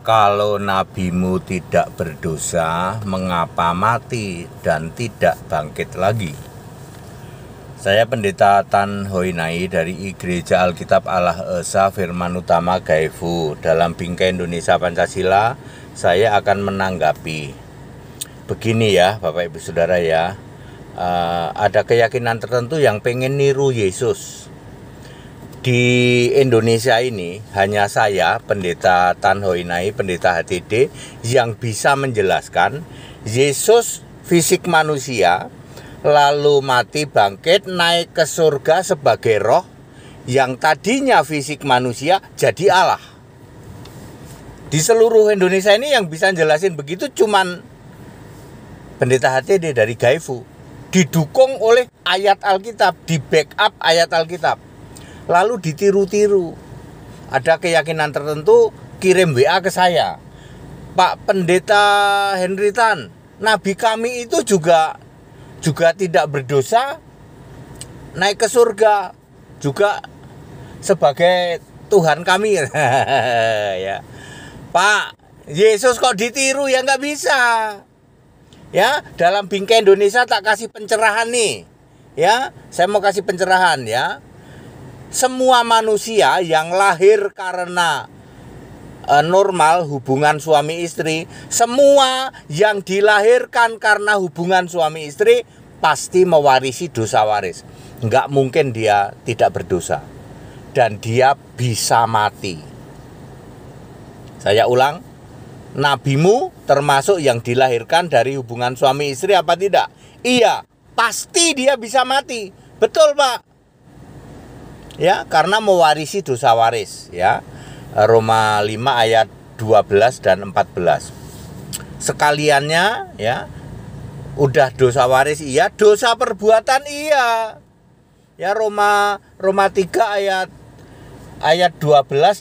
Kalau nabimu tidak berdosa, mengapa mati dan tidak bangkit lagi? Saya Pendeta Tan Hoinai dari Gereja Alkitab Allah Esa Firman Utama Gaifu. Dalam Bingkai Indonesia Pancasila, saya akan menanggapi. Begini ya Bapak Ibu Saudara ya, ada keyakinan tertentu yang pengen niru Yesus. Di Indonesia ini hanya saya, Pendeta Tan Hoinai, Pendeta HTD, yang bisa menjelaskan Yesus fisik manusia, lalu mati bangkit naik ke surga sebagai roh yang tadinya fisik manusia jadi Allah. Di seluruh Indonesia ini yang bisa jelasin begitu cuman Pendeta HTD dari Gaifu, didukung oleh ayat Alkitab, di backup ayat Alkitab. Lalu ditiru-tiru. Ada keyakinan tertentu kirim WA ke saya. Pak Pendeta Henry Tan, Nabi kami itu juga tidak berdosa, naik ke surga, juga sebagai Tuhan kami. Ya. Pak, Yesus kok ditiru? Ya nggak bisa. Ya, dalam Bingkai Indonesia tak kasih pencerahan nih. Ya, saya mau kasih pencerahan ya. Semua manusia yang lahir karena normal hubungan suami istri, semua yang dilahirkan karena hubungan suami istri pasti mewarisi dosa waris. Enggak mungkin dia tidak berdosa. Dan dia bisa mati. Saya ulang, nabimu termasuk yang dilahirkan dari hubungan suami istri apa tidak? Iya, pasti dia bisa mati. Betul Pak. Ya, karena mewarisi dosa waris ya. Roma 5 ayat 12 dan 14. Sekaliannya ya, udah dosa waris iya, dosa perbuatan iya. Ya, Roma 3 ayat 12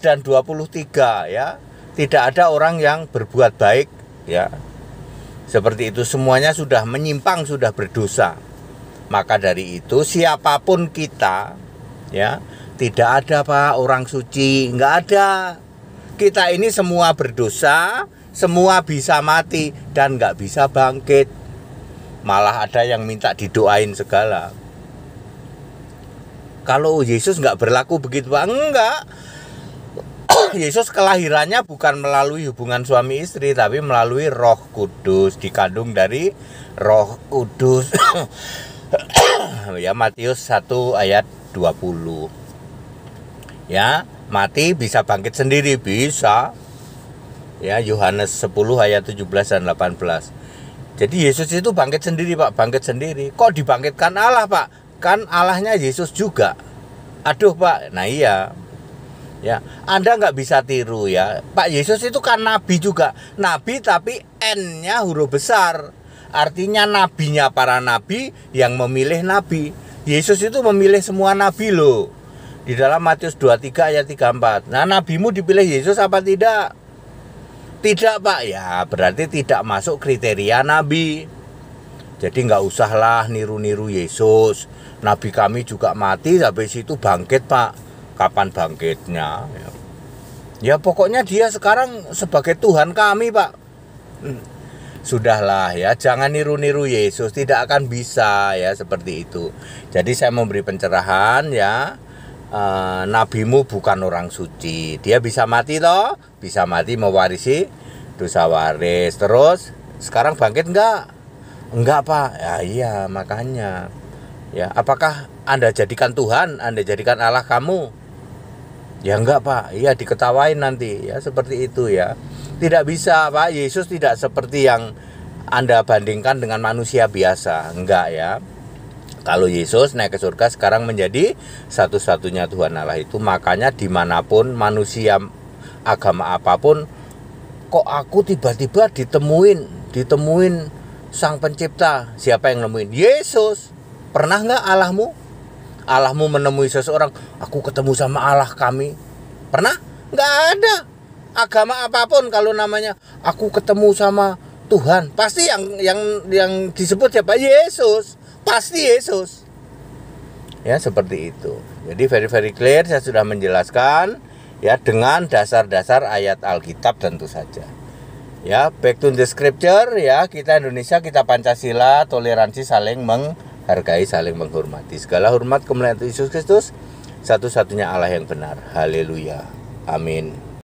dan 23 ya. Tidak ada orang yang berbuat baik ya. Seperti itu, semuanya sudah menyimpang, sudah berdosa. Maka dari itu siapapun kita ya, tidak ada Pak orang suci, nggak ada. Kita ini semua berdosa, semua bisa mati dan nggak bisa bangkit. Malah ada yang minta didoain segala. Kalau Yesus nggak berlaku begitu Pak, enggak. Yesus kelahirannya bukan melalui hubungan suami istri, tapi melalui Roh Kudus, dikandung dari Roh Kudus. Ya, Matius 1 ayat 20. Ya, mati bisa bangkit sendiri, bisa. Ya, Yohanes 10 ayat 17 dan 18. Jadi Yesus itu bangkit sendiri Pak, bangkit sendiri. Kok dibangkitkan Allah Pak? Kan Allahnya Yesus juga. Aduh Pak, nah iya. Ya, Anda nggak bisa tiru ya. Pak Yesus itu kan nabi juga. Nabi tapi N-nya huruf besar. Artinya nabinya para nabi yang memilih nabi. Yesus itu memilih semua nabi loh. Di dalam Matius 23 ayat 34. Nah, nabimu dipilih Yesus apa tidak? Tidak Pak. Ya, berarti tidak masuk kriteria nabi. Jadi nggak usahlah niru-niru Yesus. Nabi kami juga mati, habis itu bangkit Pak. Kapan bangkitnya? Ya pokoknya dia sekarang sebagai Tuhan kami Pak. Sudahlah ya, jangan niru-niru Yesus, tidak akan bisa ya seperti itu. Jadi saya memberi pencerahan ya, nabimu bukan orang suci, dia bisa mati toh, bisa mati mewarisi dosa waris. Terus sekarang bangkit enggak Pak? Ya iya makanya ya, apakah Anda jadikan Tuhan, Anda jadikan Allah kamu? Ya enggak Pak, iya diketawain nanti ya, seperti itu ya. Tidak bisa Pak, Yesus tidak seperti yang Anda bandingkan dengan manusia biasa, enggak ya. Kalau Yesus naik ke surga sekarang menjadi satu-satunya Tuhan Allah itu. Makanya dimanapun manusia agama apapun, kok aku tiba-tiba ditemuin Sang Pencipta. Siapa yang nemuin? Yesus. Pernah enggak Allahmu menemui seseorang, aku ketemu sama Allah kami? Pernah? Enggak ada. Agama apapun kalau namanya aku ketemu sama Tuhan, pasti yang disebut siapa? Yesus. Pasti Yesus. Ya, seperti itu. Jadi very clear, saya sudah menjelaskan Ya, dengan dasar-dasar ayat Alkitab tentu saja. Ya, back to the scripture ya, kita Indonesia, kita Pancasila, toleransi, saling menghargai, saling menghormati. Segala hormat kemuliaan Yesus Kristus, satu-satunya Allah yang benar. Haleluya. Amin.